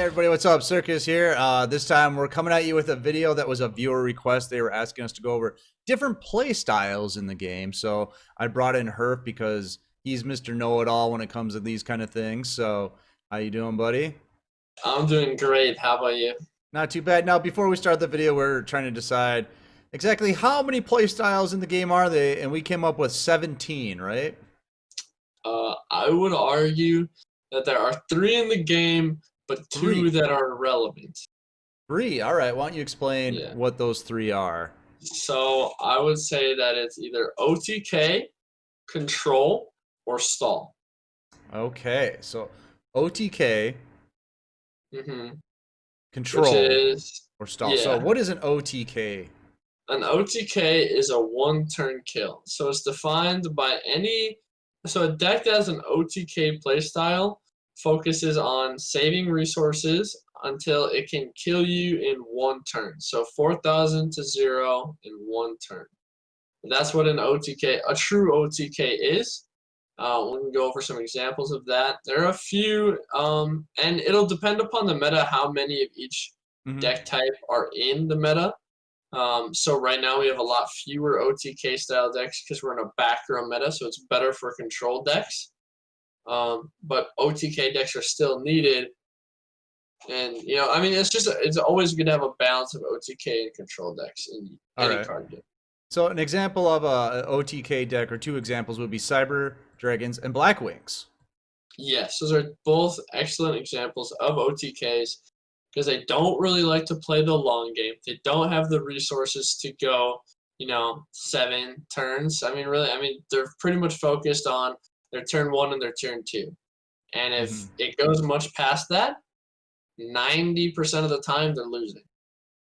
Everybody, what's up? Circus here. This time we're coming at you with a video that was a viewer request. They were asking us to go over different play styles in the game. So I brought in Herf because he's Mr. Know-It-All when it comes to these kind of things. So how you doing, buddy? I'm doing great. How about you? Not too bad. Now, before we start the video, we're trying to decide exactly how many play styles in the game are they, and we came up with 17, right? I would argue that there are 3 in the game, but 2 Three. that are relevant. 3. All right. Why don't you explain Yeah. what those 3 are? So I would say that it's either OTK, control, or stall. Okay. So OTK, Mm-hmm. Which control, is, or stall. So yeah, what is an OTK? an OTK is a one-turn kill. So it's defined by so a deck that has an OTK playstyle focuses on saving resources until it can kill you in 1 turn. So 4,000 to 0 in 1 turn. That's what a true OTK is. We can go over some examples of that. There are a few, and it'll depend upon the meta how many of each deck type are in the meta. So right now we have a lot fewer OTK style decks because we're in a back row meta, so it's better for control decks. But OTK decks are still needed, and I mean, it's always good to have a balance of OTK and control decks in any card game. So an example of a OTK deck, or 2 examples, would be Cyber Dragons and Black Wings. Yes, those are both excellent examples of OTKs because they don't really like to play the long game. They don't have the resources to go, 7 turns. I mean, they're pretty much focused on their turn 1 and their turn 2. And if it goes much past that, 90% of the time they're losing.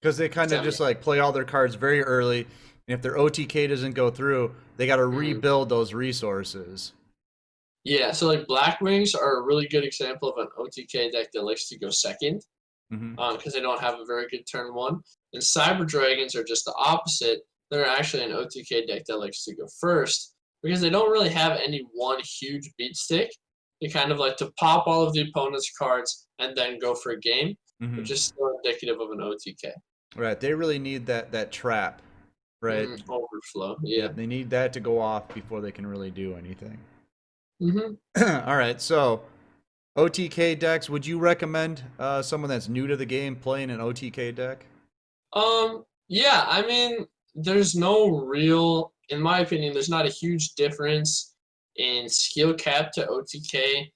Because they kind of just like play all their cards very early, and if their OTK doesn't go through, they got to rebuild those resources. Yeah, so like Black Wings are a really good example of an OTK deck that likes to go second, because they don't have a very good turn 1. And Cyber Dragons are just the opposite. They're actually an OTK deck that likes to go first because they don't really have any one huge beat stick. They kind of like to pop all of the opponent's cards and then go for a game, which is still indicative of an OTK. Right, they really need that trap, right? Overflow, yeah. They need that to go off before they can really do anything. Mm-hmm. All right, so OTK decks, would you recommend someone that's new to the game playing an OTK deck? Yeah, I mean, there's no real, in my opinion, there's not a huge difference in skill cap to OTK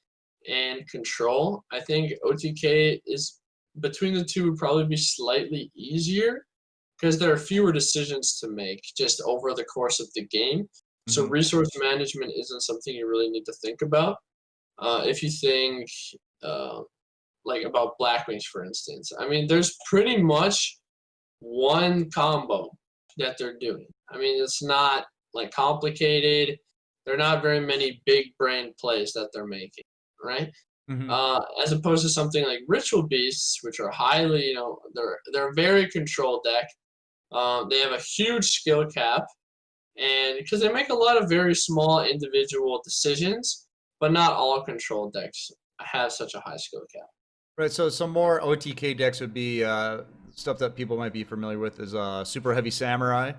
and control. I think OTK is, between the two, would probably be slightly easier because there are fewer decisions to make just over the course of the game. So resource management isn't something you really need to think about. If you think like about Black Wings, for instance, I mean, there's pretty much one combo that they're doing. I mean, it's not like complicated. There are not very many big brain plays that they're making, right? As opposed to something like Ritual Beasts, which are highly, they're a very controlled deck. They have a huge skill cap, and because they make a lot of very small individual decisions, but not all control decks have such a high skill cap. Right, so some more OTK decks would be stuff that people might be familiar with is Super Heavy Samurai.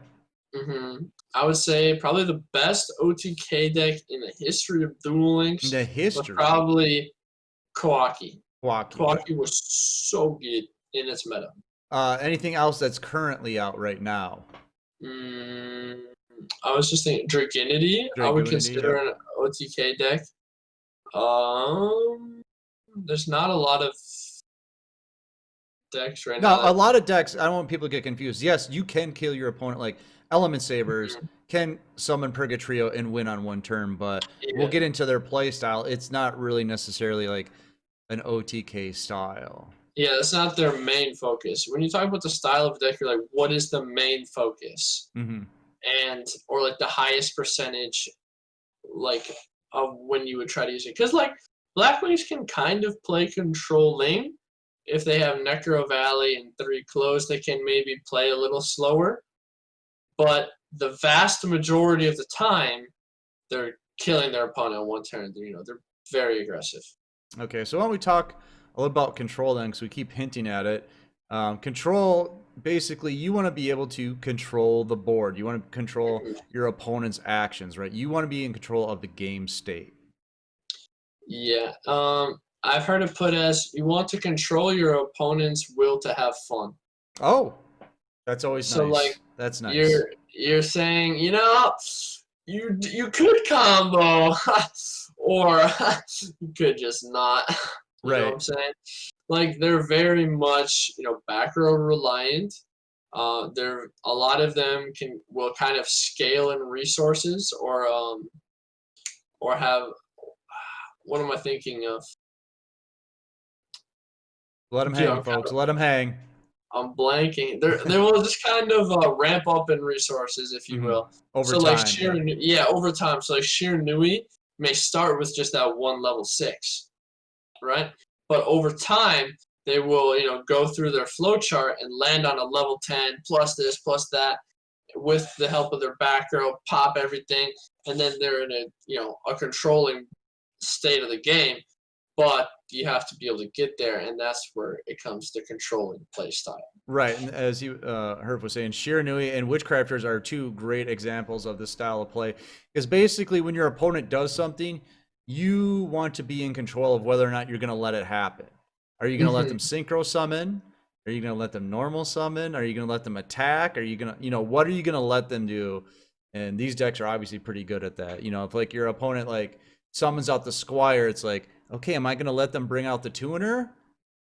I would say probably the best OTK deck in the history of Duel Links was probably Kawaki. Kawaki was so good in its meta. Anything else that's currently out right now? I was just thinking Dragunity. I would consider an OTK deck. There's not a lot of decks right now. No, a lot of decks, I don't want people to get confused. Yes, you can kill your opponent. Like Element Sabers can summon Purgatrio and win on 1 turn, but we'll get into their play style. It's not really necessarily like an OTK style. Yeah, that's not their main focus. When you talk about the style of deck, you're like, what is the main focus? Or like the highest percentage, like, of when you would try to use it. Because like Black Wings can kind of play control lane. If they have Necro Valley and 3 close, they can maybe play a little slower. But the vast majority of the time, they're killing their opponent on 1 turn. They're very aggressive. Okay, so why don't we talk a little about control then, because we keep hinting at it. Control, basically, you want to be able to control the board. You want to control your opponent's actions, right? You want to be in control of the game state. Yeah. I've heard it put as you want to control your opponent's will to have fun. Oh, that's always So like nice. That's nice. you're saying, you could combo or you could just not. You know what Right. I'm saying? Like they're very much, back row reliant. There a lot of them will kind of scale in resources or have what am I thinking of? Let them Dude, hang, folks. Let them hang. I'm blanking. They will just kind of ramp up in resources, if you Hmm. will. Over So like time, yeah. Yeah, over time. So like Shiranui may start with just that one level 6, right? But over time, they will go through their flow chart and land on a level 10 plus this plus that with the help of their back row, pop everything, and then they're in a controlling state of the game. But you have to be able to get there, and that's where it comes to controlling play style. Right, and as you Herb was saying, Shiranui and Witchcrafters are two great examples of this style of play. Because basically, when your opponent does something, you want to be in control of whether or not you're going to let it happen. Are you going to let them Hmm. synchro summon? Are you going to let them normal summon? Are you going to let them attack? Are you going to, what are you going to let them do? And these decks are obviously pretty good at that. If like your opponent like summons out the Squire, it's like, okay, am I going to let them bring out the Tuner?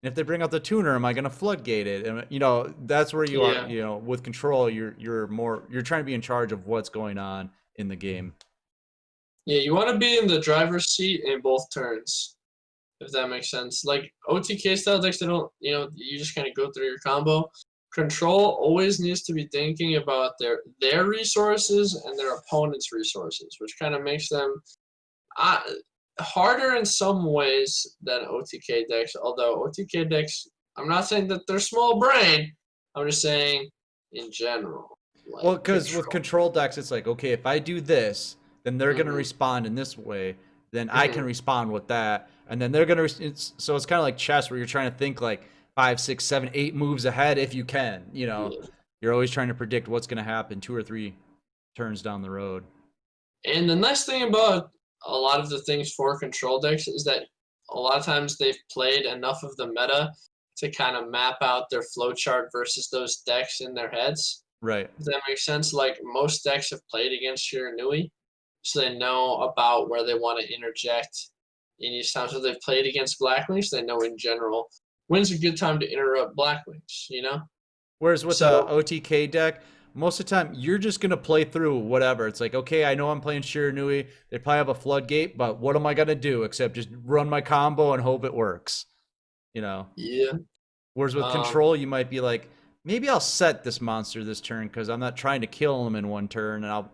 And if they bring out the tuner, am I going to floodgate it? And that's where you are. Yeah. With control, you're trying to be in charge of what's going on in the game. Yeah, you want to be in the driver's seat in both turns, if that makes sense. Like OTK style decks, they don't, you just kind of go through your combo. Control always needs to be thinking about their resources and their opponent's resources, which kind of makes them uh, harder in some ways than OTK decks. Although OTK decks, I'm not saying that they're small brain. I'm just saying in general, Well, like because with control. control decks, it's like, okay, if I do this, then they're going to Hmm. respond in this way. Then I can Hmm. respond with that, and then they're going to. So it's kind of like chess, where you're trying to think like 5, 6, 7, 8 moves ahead if you can. Yeah. You're always trying to predict what's going to happen 2 or 3 turns down the road. And the nice thing about a lot of the things for control decks is that a lot of times they've played enough of the meta to kind of map out their flowchart versus those decks in their heads. Right. Does that make sense? Like most decks have played against Shiranui, so they know about where they want to interject in each time. So they've played against Blackwings, they know in general when's a good time to interrupt Blackwings. Whereas with a So OTK deck, most of the time you're just gonna play through whatever. It's like, okay, I know I'm playing Shiranui. They probably have a floodgate, but what am I gonna do except just run my combo and hope it works? You know. yeah, Whereas with um, control, you might be like, maybe I'll set this monster this turn because I'm not trying to kill him in one turn, and I'll,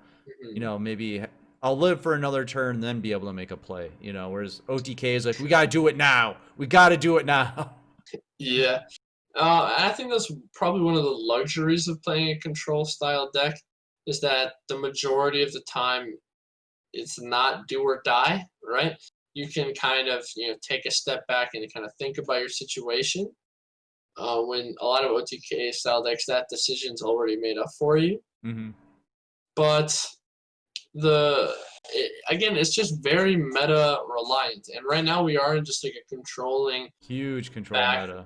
mhm. maybe I'll live for another turn, and then be able to make a play. Whereas OTK is like, we gotta do it now. We gotta do it now. Yeah. I think that's probably one of the luxuries of playing a control style deck is that the majority of the time it's not do or die, right? You can kind of take a step back and kind of think about your situation. When a lot of OTK style decks, that decision's already made up for you. Hmm. But again, it's just very meta reliant, and right now we are in just like a controlling Huge control back meta.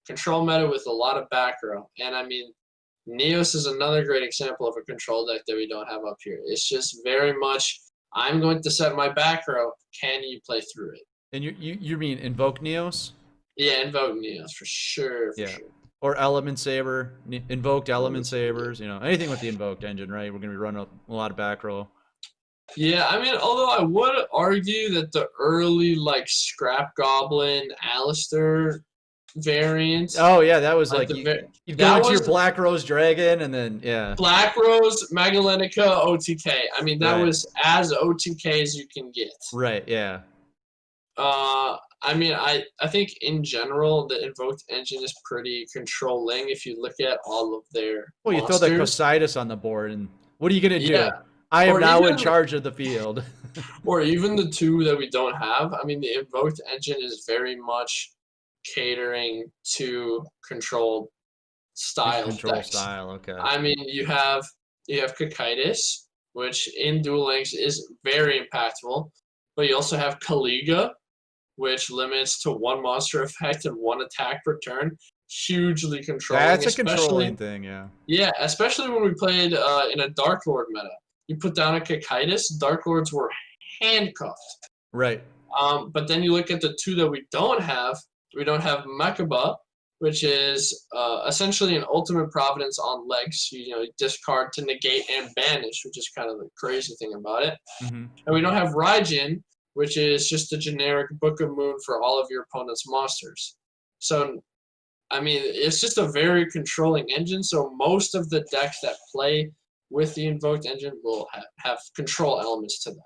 control meta with a lot of back row. And I mean, Neos is another great example of a control deck that we don't have up here. It's just very much I'm going to set my back row. Can you play through it? And you mean invoke Neos? Yeah, invoke Neos for sure, for Yeah. sure. Or Element Saber, invoked Element Elements of it. Sabers, anything with the invoked engine, right? We're going to be running a lot of back row. Yeah, I mean, although I would argue that the early like Scrap Goblin, Alistair variant, Oh, yeah, that was like like, the you'd go that into your was the Black Rose Dragon, and then, yeah. Black Rose, Magalenica, OTK. I mean, that Right. was as OTK as you can get. Right, yeah. I mean, I think in general the invoked engine is pretty controlling if you look at all of their Well, you throw that monsters. Cositis on the board, and what are you going to Yeah, do? I am or now in even charge of the field. or even the two that we don't have. I mean, the invoked engine is very much catering to controlled style Control decks. style. Okay. I mean, you have Cocytus, which in Duel Links is very impactful, but you also have Caliga, which limits to one monster effect and one attack per turn. Hugely controlling, That's a especially controlling thing. Yeah. yeah, especially when we played in a Dark Lord meta. You put down a Cocytus, Dark Lords were handcuffed. Right. But then you look at the two that we don't have. We don't have Mechaba, which is essentially an ultimate providence on legs. You discard to negate and banish, which is kind of the crazy thing about it. Mm-hmm. And we don't have Raijin, which is just a generic Book of Moon for all of your opponent's monsters. So, I mean, it's just a very controlling engine. So most of the decks that play with the invoked engine will have control elements to them.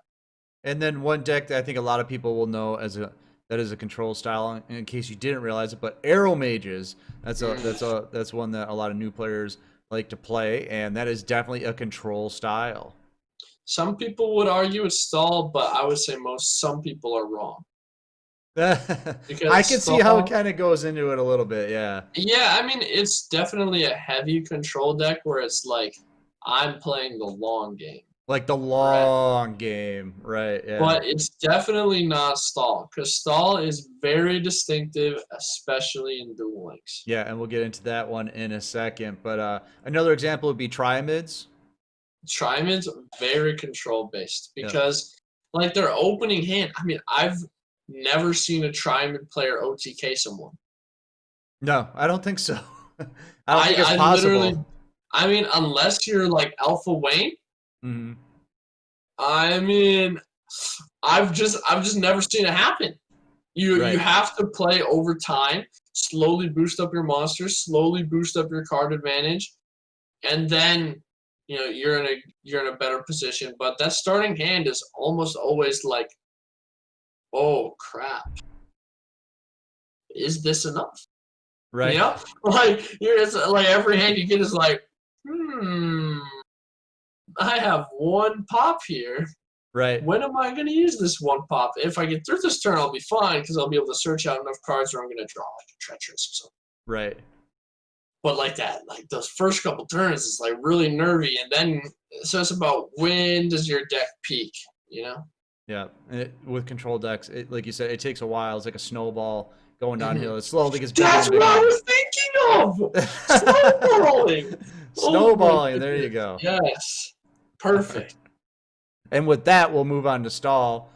And then one deck that I think a lot of people will know that is a control style, in case you didn't realize it, but Arrow Mages. That's one that a lot of new players like to play, and that is definitely a control style. Some people would argue it's stall, but I would say some people are wrong. I can see how it kind of goes into it a little bit, yeah. Yeah, I mean, it's definitely a heavy control deck where it's like, I'm playing the long game. Like the long game, right? Yeah. But it's definitely not stall, because stall is very distinctive, especially in Duel Links. Yeah, and we'll get into that one in a second. But another example would be Triamids. Triamids, very control based, because like their opening hand, I mean, I've never seen a Triamid player OTK someone. No, I don't think so. I don't think it's possible. I mean, unless you're like Alpha Wayne. Mm-hmm. I mean, I've just never seen it happen. You have to play over time, slowly boost up your monsters, slowly boost up your card advantage, and then you're in a better position. But that starting hand is almost always like, oh crap, is this enough? Right. You know, like like every hand you get is like, I have one pop here. Right. When am I going to use this one pop? If I get through this turn, I'll be fine because I'll be able to search out enough cards where I'm going to draw like a Treacherous or something. Right. But like that, like those first couple turns is like really nervy, and then so it's about when does your deck peak, Yeah, with control decks, like you said, it takes a while. It's like a snowball going downhill. It slowly gets bigger. That's what I was thinking of. Snowballing. Snowballing. There you go. Yes. Perfect. And with that, we'll move on to stall.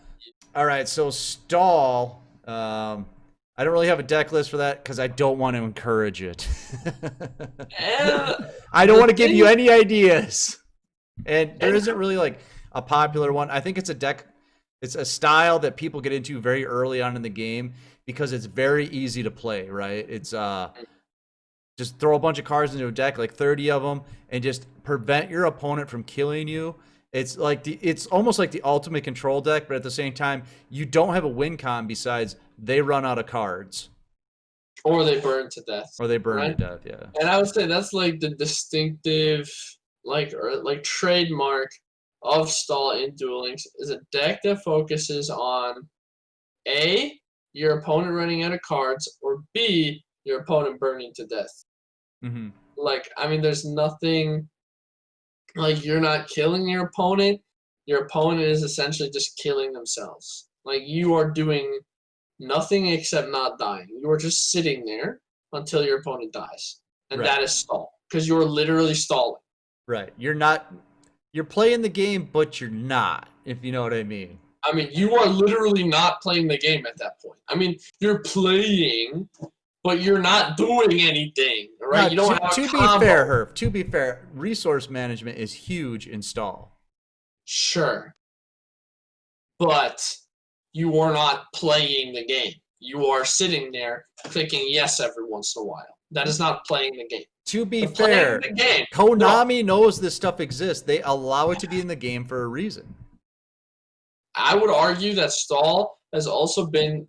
All right, so stall. I don't really have a deck list for that because I don't want to encourage it. I don't want to give you any ideas. And there isn't really like a popular one. I think it's a deck. It's a style that people get into very early on in the game because it's very easy to play, right? It's just throw a bunch of cards into a deck, like 30 of them, and just prevent your opponent from killing you. It's almost like the ultimate control deck, but at the same time, you don't have a win con besides they run out of cards. Or they burn to death. To death, yeah. And I would say that's like the distinctive, like trademark of stall in Duel Links is a deck that focuses on A, your opponent running out of cards, or B, your opponent burning to death. Mm-hmm. Like, I mean, there's nothing, like, you're not killing your opponent. Your opponent is essentially just killing themselves. Like, you are doing nothing except not dying. You are just sitting there until your opponent dies. And that is stall. Because you're literally stalling. Right. You're playing the game, but you're not, if you know what I mean. I mean, you are literally not playing the game at that point. I mean, you're playing, but you're not doing anything, right? Now, you don't have to a be combo. fair, Herb, to be fair, resource management is huge in stall. Sure. But you are not playing the game. You are sitting there clicking yes every once in a while. That is not playing the game. To be fair, Konami knows this stuff exists. They allow it to be in the game for a reason. I would argue that stall has also been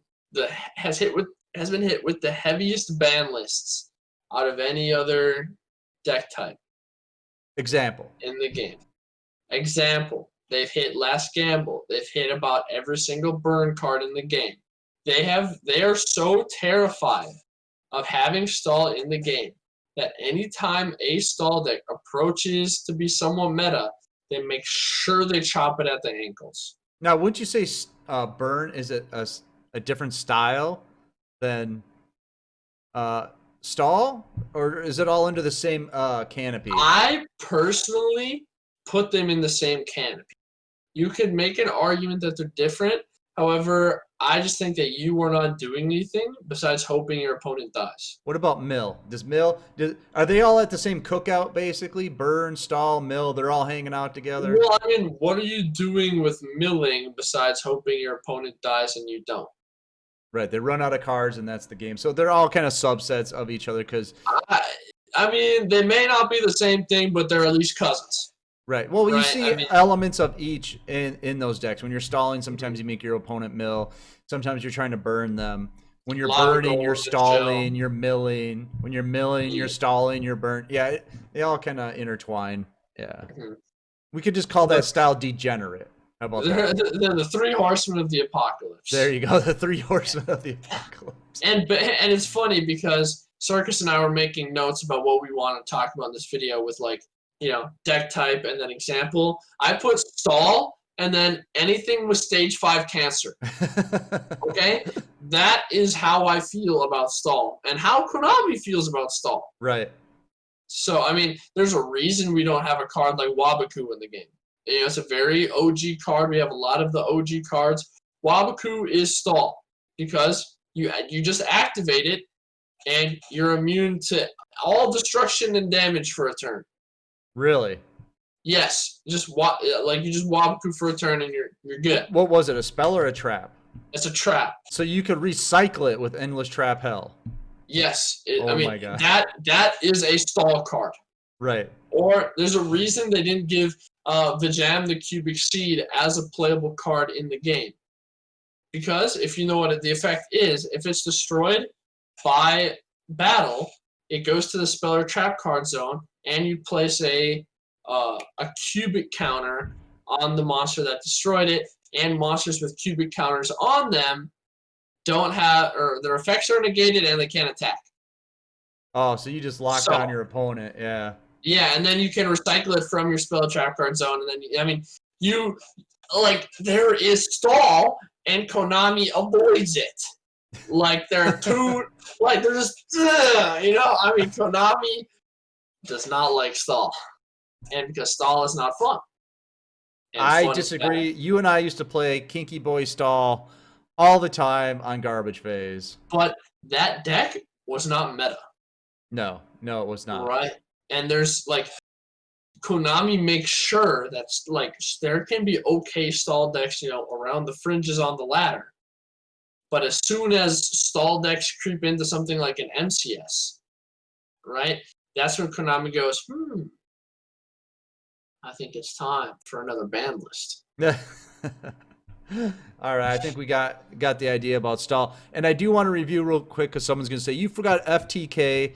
has been hit with the heaviest ban lists out of any other deck type. Example. In the game. Example. They've hit Last Gamble. They've hit about every single burn card in the game. They are so terrified of having stall in the game that anytime a stall deck approaches to be somewhat meta, they make sure they chop it at the ankles. Now, wouldn't you say burn is a different style than stall, or is it all under the same canopy? I personally put them in the same canopy. You could make an argument that they're different. However, I just think that you are not doing anything besides hoping your opponent dies. What about mill? Are they all at the same cookout basically? Burn, stall, mill, they're all hanging out together. Well, I mean, what are you doing with milling besides hoping your opponent dies and you don't? Right, they run out of cards and that's the game. So they're all kind of subsets of each other because I mean, they may not be the same thing, but they're at least cousins. right. Well, you Right? see I mean, elements of each in those decks. When you're stalling, sometimes you make your opponent mill. Sometimes you're trying to burn them. When you're Lava burning, you're Gold, stalling, Shell. you're milling. When you're milling, you're Yeah. stalling, you're burnt. Yeah, they all kind of intertwine. Yeah. Mhm. We could just call that style degenerate. How about that? They're the three horsemen of the apocalypse. There you go, the three horsemen of the apocalypse. And it's funny because Circus and I were making notes about what we want to talk about in this video with, like, deck type and then example. I put stall and then anything with stage 5 cancer. Okay? That is how I feel about stall and how Konami feels about stall. Right. So, I mean, there's a reason we don't have a card like Wabaku in the game. It's a very OG card. We have a lot of the OG cards. Wabaku is stall because you just activate it and you're immune to all destruction and damage for a turn. Really? Yes, you just Wabaku for a turn and you're good. What was it? A spell or a trap? It's a trap. So you could recycle it with endless trap hell. Yes, Oh my God. that is a stall card. Right. Or there's a reason they didn't give Vijam the Cubic Seed as a playable card in the game. Because if you know what the effect is, if it's destroyed by battle, it goes to the spell or trap card zone, and you place a cubic counter on the monster that destroyed it, and monsters with cubic counters on them don't have, or their effects are negated and they can't attack. Oh, so you just lock down your opponent. Yeah. Yeah, and then you can recycle it from your spell trap card zone, and then there is stall, and Konami avoids it. Like there are two, like they're just, Konami does not like stall, and because stall is not fun. And I fun is disagree. bad. You and I used to play Kinky Boy Stall all the time on Garbage Phase. But that deck was not meta. No, it was not. Right? And there's Konami makes sure that's there can be okay stall decks, around the fringes on the ladder. But as soon as stall decks creep into something like an MCS, right? That's when Konami goes, I think it's time for another ban list. All right, I think we got the idea about stall. And I do want to review real quick because someone's going to say, you forgot FTK.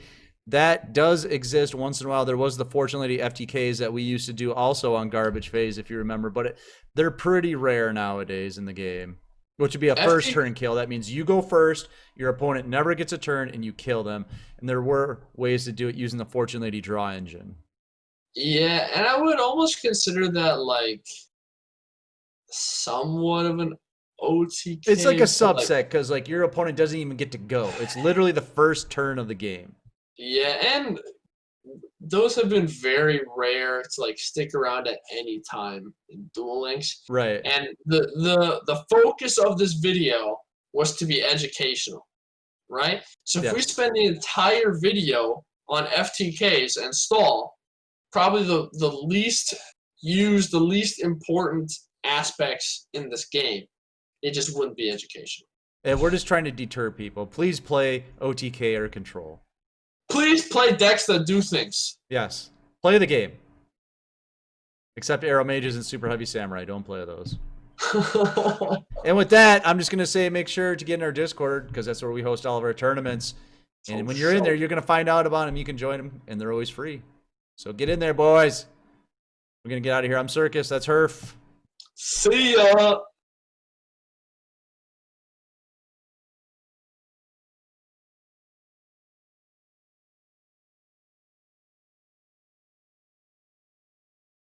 That does exist once in a while. There was the Fortune Lady FTKs that we used to do also on Garbage Phase, if you remember. But they're pretty rare nowadays in the game, which would be a first turn kill. That means you go first, your opponent never gets a turn, and you kill them. And there were ways to do it using the Fortune Lady draw engine. Yeah, and I would almost consider that somewhat of an OTK. It's like a subset because your opponent doesn't even get to go. It's literally the first turn of the game. Yeah, and those have been very rare to stick around at any time in Duel Links. Right. And the focus of this video was to be educational, right? So if we spend the entire video on FTKs and stall, probably the least used, the least important aspects in this game, it just wouldn't be educational. And we're just trying to deter people. Please play OTK or Control. Please play decks that do things. Yes. Play the game. Except Arrow Mages and Super Heavy Samurai. Don't play those. And with that, I'm just going to say make sure to get in our Discord because that's where we host all of our tournaments. And when you're in there, you're going to find out about them. You can join them, and they're always free. So get in there, boys. We're going to get out of here. I'm Circus. That's Herf. See ya.